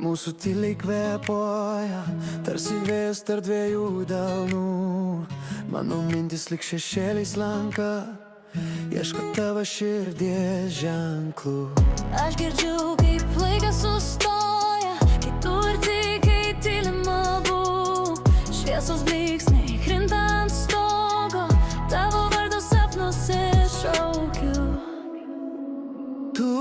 Mūsų tyliai kvėpuoja, tarsi vėjas tarp dviejų delnų. Mano mintis lyg šešėliais slenka, ieško tavo širdies ženklų. Aš girdžiu, kaip laikas sustoja, kai tu arti, kai tylima bū. Šviesos blyksniai krinta ant stogo, tavo vardo sapnuose šaukiu. Tu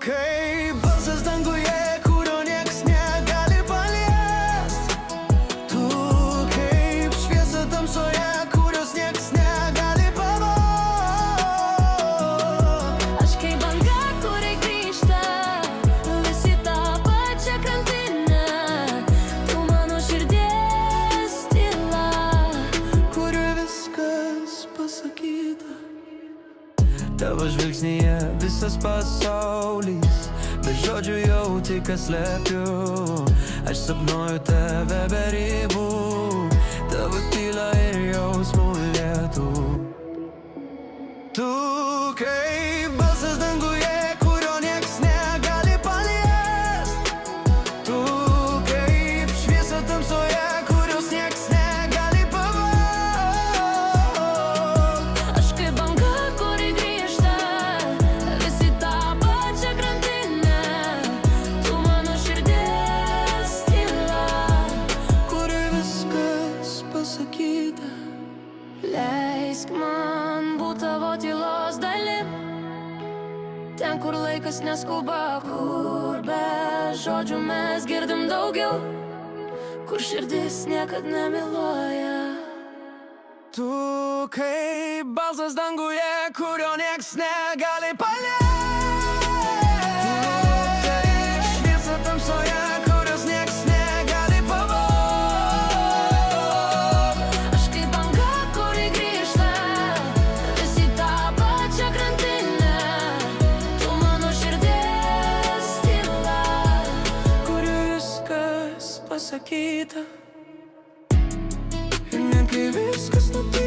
kaip balsas danguje, kurio nieks negali paliest. Tu kaip šviesa tamsoje, kurios nieks negali pavogt. Aš kaip banga, kuri grįžta vis į tą pačią krantinę. Tu mano širdies tyla, kuriuo viskas pasakyta. Tavo žvilgsnyje visas pasaulis, be žodžių jau tik slepiu. Aš sapnuoju tave be ribų, tavo tyla ir jausmų lietų. Tu kaip balsas danguje, kurio nieks negali paliest. Tu kaip šviesa tamsoje, kurios nieks negali pavogt. aš kaip banga, kuri grįžta vis į tą pačią krantinę. Tu mano širdies tyla, kuriuo viskas pasakyta. leisk man būt tavo tylos dalim. Ten, kur laikas neskuba, kur be žodžių mes girdim daugiau, kur širdis niekad nemyluoja. Tu kaip balsas danguje, kurio nieks negali paliest. Tu kaip šviesa tamsoje, kurios nieks negali pavogt. Aš kaip banga, kuri grįžta vis į tą pačią krantinę. Tu mano širdies tyla, kuriuo viskas pasakyta. Ir net kai viskas nutyla,